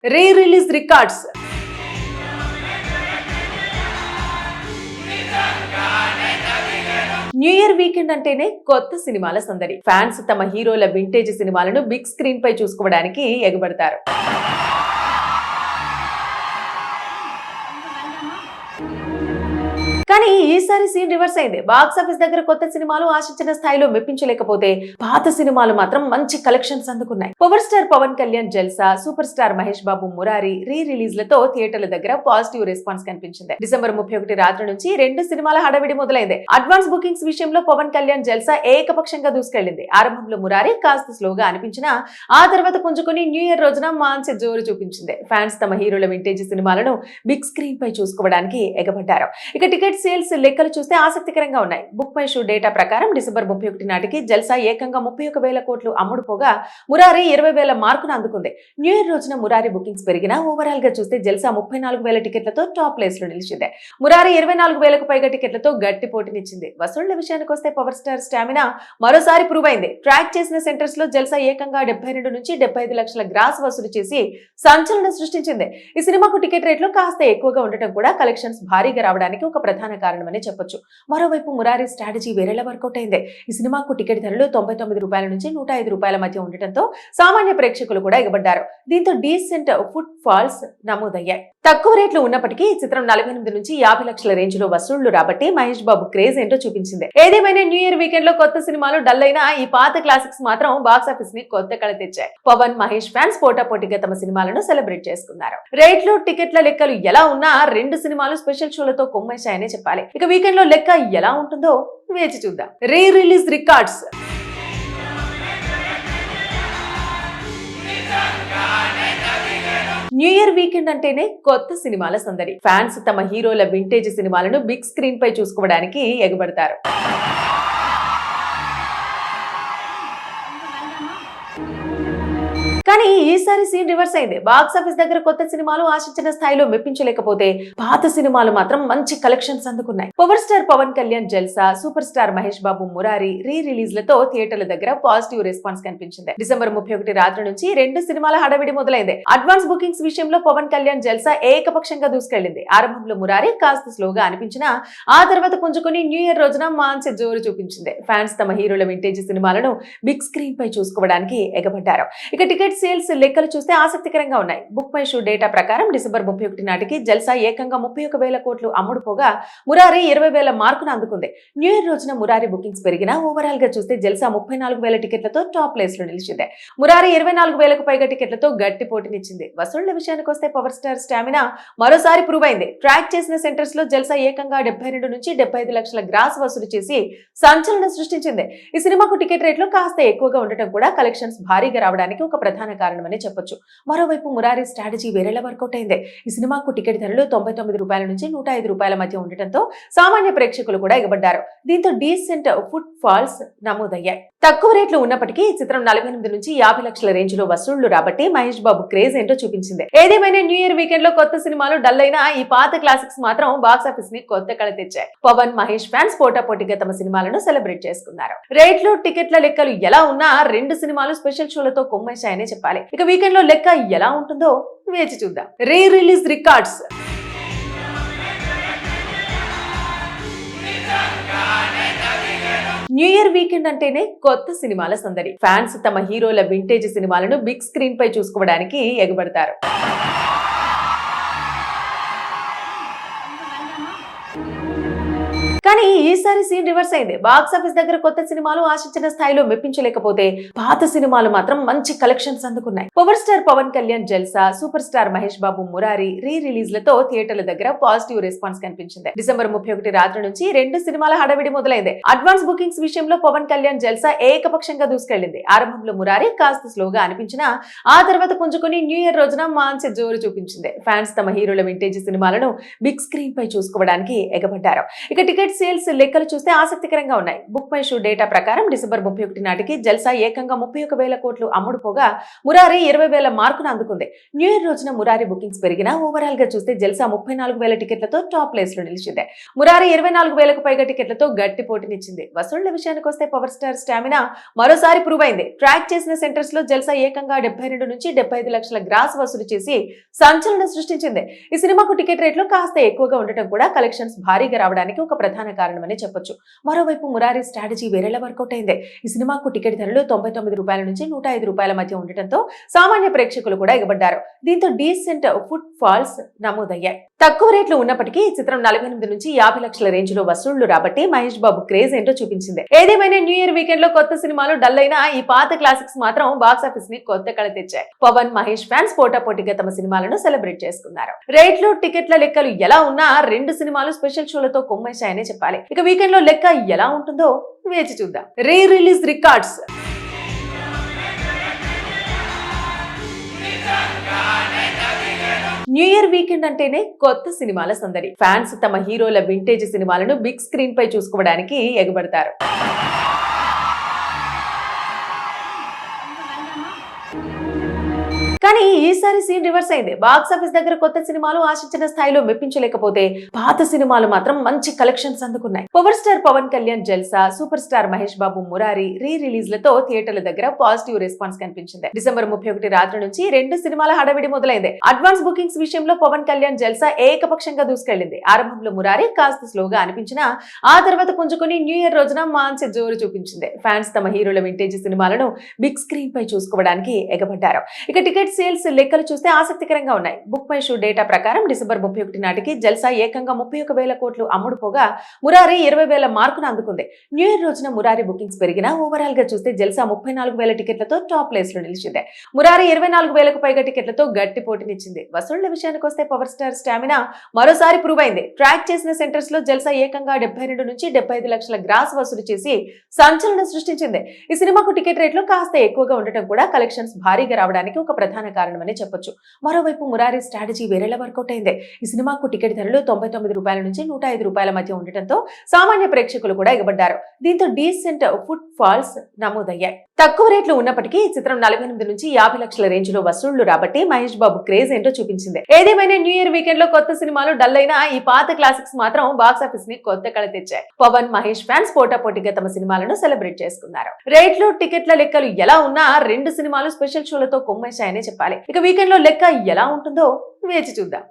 రీ-రిలీజ్ records. New year weekend అంటేనే కొత్త సినిమాల సందడి. ఫ్యాన్స్ తమ హీరోల వింటేజ్ సినిమాలను బిగ్ స్క్రీన్ పై చూసుకోవడానికి ఎగబడతారు. కానీ ఈసారి సీన్ రివర్స్ అయింది. బాక్స్ ఆఫీస్ దగ్గర కొత్త సినిమాలు ఆశించిన స్థాయిలో మెప్పించలేకపోతే పాత సినిమాలు మాత్రం మంచి కలెక్షన్స్ అందుకున్నాయి. Power star Pawan Kalyan Jalsa, super star Mahesh Babu Murari re-release లతో థియేటర్ల దగ్గర పాజిటివ్ రెస్పాన్స్ కనిపించింది. డిసెంబర్ 31 రాత్రి నుంచి రెండు సినిమాల హడావిడి మొదలైంది. అడ్వాన్స్ బుకింగ్స్ విషయంలో పవన్ కళ్యాణ్ జల్సా ఏకపక్షంగా దూసుకెళ్లింది. ఆరంభంలో మురారి కాస్త స్లోగా అనిపించినా ఆ తర్వాత పుంజుకుని న్యూ ఇయర్ రోజున మంచి జోరు చూపించింది. ఫ్యాన్స్ తమ హీరోల వింటేజ్ సినిమాలను బిగ్ స్క్రీన్ పై చూసుకోవడానికి ఎగబడ్డారు. ఇక టికెట్ సేల్స్ లెక్కలు చూస్తే ఆసక్తికరంగా ఉన్నాయి. బుక్ మై షో డేటా ప్రకారం డిసెంబర్ 31 నాటికి జల్సా ఏకంగా 31,000 కోట్లు అమ్ముడుపోగా మురారి 20,000 మార్కును అందుకుంది. న్యూ ఇయర్ రోజున మురారి బుకింగ్స్ పెరిగినా ఓవరాల్ గా చూస్తే జల్సా 34,000 టికెట్లతో టాప్ ప్లేస్ లో నిలిచింది. మురారి 24,000కు పైగా టికెట్లతో గట్టి పోటీనిచ్చింది. వసూళ్ల విషయానికి వస్తే పవర్ స్టార్ స్టామినా మరోసారి ప్రూవ్ అయింది. ట్రాక్ చేసిన సెంటర్స్ లో జల్సా ఏకంగా 72 నుంచి 75 లక్షల గ్రాస్ వసూలు చేసి సంచలనం సృష్టించింది. ఈ సినిమాకు టికెట్ రేట్లు కాస్త ఎక్కువగా ఉండటం కూడా కలెక్షన్స్ భారీగా రావడానికి ఒక ప్రధాన కారణమని చెప్పొచ్చు. మరోవైపు మురారి స్ట్రాటజీ వేరేలా వర్కౌట్ అయింది. ఈ సినిమాకు టికెట్ ధరలు 99 రూపాయల నుంచి 105 రూపాయల మధ్య ఉండటంతో సామాన్య ప్రేక్షకులు కూడా ఎగబడ్డారు. దీంతో డీసెంట్ ఫుట్ ఫాల్స్ నమోదయ్యాయి. తక్కువ రేట్లు ఉన్నప్పటికీ ఈ చిత్రం 48 నుంచి 50 లక్షల రేంజ్ లో వసూళ్లు రాబట్టి మహేష్ బాబు క్రేజ్ ఏంటో చూపించింది. ఏదేమైనా న్యూ ఇయర్ వీకెండ్ లో కొత్త సినిమాలు డల్ అయినా ఈ పాత క్లాసిక్స్ మాత్రం బాక్స్ ఆఫీస్ ని కొత్త కళ తెచ్చాయి. పవన్, మహేష్ ఫ్యాన్స్ పోటాపోటీగా తమ సినిమాలను సెలబ్రేట్ చేసుకున్నారు. రేట్లు, టికెట్ల లెక్కలు ఎలా ఉన్నా రెండు సినిమాలు స్పెషల్ షోలతో కొమ్మేశాయనే చెప్పాలి. ఇక వీకెండ్ లో లెక్క ఎలా ఉంటుందో వేచి చూద్దాం. రీ-రిలీజ్ రికార్డ్స్. న్యూ ఇయర్ వీకెండ్ అంటేనే కొత్త సినిమాల సందడి. ఫ్యాన్స్ తమ హీరోల వింటేజ్ సినిమాలను బిగ్ స్క్రీన్ పై చూసుకోవడానికి ఎగబడతారు. కానీ ఈసారి సీన్ రివర్స్ అయింది. బాక్స్ ఆఫీస్ దగ్గర కొత్త సినిమాలు ఆశించిన స్థాయిలో మెప్పించలేకపోతే పాత సినిమాలు మాత్రం మంచి కలెక్షన్స్ అందుకున్నాయి. Power star Pawan Kalyan Jalsa, super star Mahesh Babu Murari re-release లతో థియేటర్ల దగ్గర పాజిటివ్ రెస్పాన్స్ కనిపించింది. డిసెంబర్ 31 రాత్రి నుంచి రెండు సినిమాల హడావిడి మొదలైంది. అడ్వాన్స్ బుకింగ్స్ విషయంలో పవన్ కళ్యాణ్ జల్సా ఏకపక్షంగా దూసుకెళ్లింది. ఆరంభంలో మురారి కాస్త స్లోగా అనిపించినా ఆ తర్వాత పుంజుకుని న్యూ ఇయర్ రోజున మంచి జోరు చూపించింది. ఫ్యాన్స్ తమ హీరోల వింటేజ్ సినిమాలను బిగ్ స్క్రీన్ పై చూసుకోవడానికి ఎగబడ్డారు. ఇక టికెట్ సేల్స్ లెక్కలు చూస్తే ఆసక్తికరంగా ఉన్నాయి. బుక్ మై షో డేటా ప్రకారం డిసెంబర్ 31 నాటికి జల్సా ఏకంగా 31,000 కోట్లు అమ్ముడుపోగా మురారి 20,000 మార్కును అందుకుంది. న్యూ ఇయర్ రోజున మురారి బుకింగ్స్ పెరిగినా ఓవరాల్ గా చూస్తే జల్సా 34,000 టికెట్లతో టాప్ ప్లేస్ లో నిలిచింది. మురారి 24,000కు పైగా టికెట్లతో గట్టి పోటీనిచ్చింది. వసూళ్ల విషయానికి వస్తే పవర్ స్టార్ స్టామినా మరోసారి ప్రూవ్ అయింది. ట్రాక్ చేసిన సెంటర్స్ లో జల్సా ఏకంగా 72 నుంచి 75 లక్షల గ్రాస్ వసూలు చేసి సంచలనం సృష్టించింది. ఈ సినిమాకు టికెట్ రేట్లు కాస్త ఎక్కువగా ఉండటం కూడా కలెక్షన్స్ భారీగా రావడానికి ఒక ప్రధాన కారణమని చెప్పొచ్చు. మరోవైపు మురారి స్ట్రాటజీ వేరేలా వర్కౌట్ అయింది. ఈ సినిమాకు టికెట్ ధరలు 99 రూపాయల నుంచి 105 రూపాయల మధ్య ఉండటంతో సామాన్య ప్రేక్షకులు కూడా ఎగబడ్డారు. దీంతో డీసెంట్ ఫుట్ ఫాల్స్ నమోదయ్యాయి. తక్కువ రేట్లు ఉన్నప్పటికీ ఈ చిత్రం 48 నుంచి 50 లక్షల రేంజ్ లో వసూళ్లు రాబట్టి మహేష్ బాబు క్రేజ్ ఏంటో చూపించింది. ఏదేమైనా న్యూ ఇయర్ వీకెండ్ లో కొత్త సినిమాలు డల్ అయినా ఈ పాత క్లాసిక్స్ మాత్రం బాక్స్ ఆఫీస్ ని కొత్త కళ తెచ్చాయి. పవన్, మహేష్ ఫ్యాన్స్ పోటాపోటీగా తమ సినిమాలను సెలబ్రేట్ చేసుకున్నారు. రేట్లు, టికెట్ల లెక్కలు ఎలా ఉన్నా రెండు సినిమాలు స్పెషల్ షోలతో కొమ్మేశాయనే చెప్పాలి. ఇక వీకెండ్ లో లెక్క ఎలా ఉంటుందో వేచి చూద్దాం. రీ-రిలీజ్ రికార్డ్స్. న్యూ ఇయర్ వీకెండ్ అంటేనే కొత్త సినిమాల సందడి. ఫ్యాన్స్ తమ హీరోల వింటేజ్ సినిమాలను బిగ్ స్క్రీన్ పై చూసుకోవడానికి ఎగబడతారు. కానీ ఈసారి సీన్ రివర్స్ అయింది. బాక్స్ ఆఫీస్ దగ్గర కొత్త సినిమాలు ఆశించిన స్థాయిలో మెప్పించలేకపోతే పాత సినిమాలు మాత్రం మంచి కలెక్షన్స్ అందుకున్నాయి. Power star Pawan Kalyan Jalsa, super star Mahesh Babu Murari re-release లతో థియేటర్ల దగ్గర పాజిటివ్ రెస్పాన్స్ కనిపించింది. డిసెంబర్ 31 రాత్రి నుంచి రెండు సినిమాల హడావిడి మొదలైంది. అడ్వాన్స్ బుకింగ్స్ విషయంలో పవన్ కళ్యాణ్ జల్సా ఏకపక్షంగా దూసుకెళ్లింది. ఆరంభంలో మురారి కాస్త స్లోగా అనిపించినా ఆ తర్వాత పుంజుకుని న్యూ ఇయర్ రోజున మంచి జోరు చూపించింది. ఫ్యాన్స్ తమ హీరోల వింటేజ్ సినిమాలను బిగ్ స్క్రీన్ పై చూసుకోవడానికి ఎగబడ్డారు. ఇక టికెట్ టికెట్ సేల్స్ లెక్కలు చూస్తే ఆసక్తికరంగా ఉన్నాయి. బుక్ మై షో డేటా ప్రకారం డిసెంబర్ 31 నాటికి జల్సా ఏకంగా 31,000 కోట్లు అమ్ముడుపోగా మురారి 20,000 మార్కును అందుకుంది. న్యూ ఇయర్ రోజున మురారి బుకింగ్స్ పెరిగినా ఓవరాల్ గా చూస్తే జల్సా 34,000 టికెట్లతో టాప్ ప్లేస్ లో నిలిచింది. మురారి 24,000కు పైగా టికెట్లతో గట్టి పోటీనిచ్చింది. వసూళ్ల విషయానికి వస్తే పవర్ స్టార్ స్టామినా మరోసారి ప్రూవ్ అయింది. ట్రాక్ చేసిన సెంటర్స్ లో జల్సా ఏకంగా 72 నుంచి 75 లక్షల గ్రాస్ వసూలు చేసి సంచలనం సృష్టించింది. ఈ సినిమాకు టికెట్ రేట్లు కాస్త ఎక్కువగా ఉండటం కూడా కలెక్షన్స్ భారీగా రావడానికి ఒక ప్రధాన కారణమని చెప్పొచ్చు. మరోవైపు మురారి స్ట్రాటజీ వేరేలా వర్కౌట్ అయింది. ఈ సినిమాకు టికెట్ ధరలు 99 రూపాయల నుంచి 105 రూపాయల మధ్య ఉండటంతో సామాన్య ప్రేక్షకులు కూడా ఎగబడ్డారు. దీంతో డీసెంట్ ఫుట్ ఫాల్స్ నమోదయ్యాయి. తక్కువ రేట్లు ఉన్నప్పటికీ ఈ చిత్రం 48 నుంచి 50 లక్షల రేంజ్ లో వసూళ్లు రాబట్టి మహేష్ బాబు క్రేజ్ ఏంటో చూపించింది. ఏదేమైనా న్యూ ఇయర్ వీకెండ్ లో కొత్త సినిమాలు డల్ అయినా ఈ పాత క్లాసిక్స్ మాత్రం బాక్సాఫీస్ ని కొత్త కళ తెచ్చాయి. పవన్, మహేష్ ఫ్యాన్స్ పోటాపోటీగా తమ సినిమాలను సెలబ్రేట్ చేసుకున్నారు. రేట్లు, టికెట్ల లెక్కలు ఎలా ఉన్నా రెండు సినిమాలు స్పెషల్ షోలతో కొమ్మేశాయనే చెప్పాలి. ఇక వీకెండ్ లో లెక్క ఎలా ఉంటుందో వేచి చూద్దాం. Re release records. New year weekend అంటేనే కొత్త సినిమాల సందడి. ఫ్యాన్స్ తమ హీరోల వింటేజ్ సినిమాలను బిగ్ స్క్రీన్ పై చూసుకోవడానికి ఎగబడతారు. కానీ ఈసారి సీన్ రివర్స్ అయింది. బాక్సాఫీస్ దగ్గర కొత్త సినిమాలు ఆశించిన స్థాయిలో మెప్పించలేకపోతే పాత సినిమాలు మాత్రం మంచి కలెక్షన్స్ అందుకున్నాయి. Power star Pawan Kalyan Jalsa, super star Mahesh Babu Murari re-release లతో థియేటర్ల దగ్గర పాజిటివ్ రెస్పాన్స్ కనిపించింది. డిసెంబర్ 31 రాత్రి నుంచి రెండు సినిమాల హడావిడి మొదలైంది. అడ్వాన్స్ బుకింగ్స్ విషయంలో పవన్ కళ్యాణ్ జల్సా ఏకపక్షంగా దూసుకెళ్లింది. ఆరంభంలో మురారి కాస్త స్లోగా అనిపించినా ఆ తర్వాత పుంజుకుని న్యూ ఇయర్ రోజున మంచి జోరు చూపించింది. ఫ్యాన్స్ తమ హీరోల వింటేజ్ సినిమాలను బిగ్ స్క్రీన్ పై చూసుకోవడానికి ఎగబడ్డారు. ఇక టికెట్ సేల్స్ లెక్కలు చూస్తే ఆసక్తికరంగా ఉన్నాయి. బుక్ మై షో డేటా ప్రకారం డిసెంబర్ 31 నాటికి జల్సా ఏకంగా 31,000 కోట్లు అమ్ముడుపోగా మురారి 20,000 మార్కును అందుకుంది. న్యూ ఇయర్ రోజున మురారి బుకింగ్స్ పెరిగినా ఓవరాల్ గా చూస్తే జల్సా 34,000 టికెట్లతో టాప్ ప్లేస్ లో నిలిచింది. మురారి 24,000కు పైగా టికెట్లతో గట్టి పోటీనిచ్చింది. వసూళ్ల విషయానికి వస్తే పవర్ స్టార్ స్టామినా మరోసారి ప్రూవ్ అయింది. ట్రాక్ చేసిన సెంటర్స్ లో జల్సా ఏకంగా 72 నుంచి 75 లక్షల గ్రాస్ వసూలు చేసి సంచలనం సృష్టించింది. ఈ సినిమాకు టికెట్ రేట్లు కాస్త ఎక్కువగా ఉండటం కూడా కలెక్షన్స్ భారీగా రావడానికి ఒక ప్రధాన కారణమని చెప్పొచ్చు. మరోవైపు మురారి స్ట్రాటజీ వేరేలా వర్కౌట్ అయింది. ఈ సినిమాకు టికెట్ ధరలు 99 రూపాయల నుంచి 105 రూపాయల మధ్య ఉండటంతో సామాన్య ప్రేక్షకులు కూడా ఎగబడ్డారు. దీంతో డీసెంట్ ఫుట్ ఫాల్స్ నమోదయ్యాయి. తక్కువ రేట్లు ఉన్నప్పటికీ ఈ చిత్రం 48 నుంచి 50 లక్షల రేంజ్ లో వసూళ్లు రాబట్టి మహేష్ బాబు క్రేజ్ ఏంటో చూపించింది. ఏదేమైనా న్యూ ఇయర్ వీకెండ్ లో కొత్త సినిమాలు డల్ అయినా ఈ పాత క్లాసిక్స్ మాత్రం బాక్సాఫీస్ ని కొత్త కళ తెచ్చాయి. పవన్, మహేష్ ఫ్యాన్స్ పోటాపోటీగా తమ సినిమాలను సెలబ్రేట్ చేసుకున్నారు. రేట్లు, టికెట్ల లెక్కలు ఎలా ఉన్నా రెండు సినిమాలు స్పెషల్ షోలతో కొమ్మేశాయనే చెప్పాలి. ఇక వీకెండ్ లో లెక్క ఎలా ఉంటుందో వేచి చూద్దాం.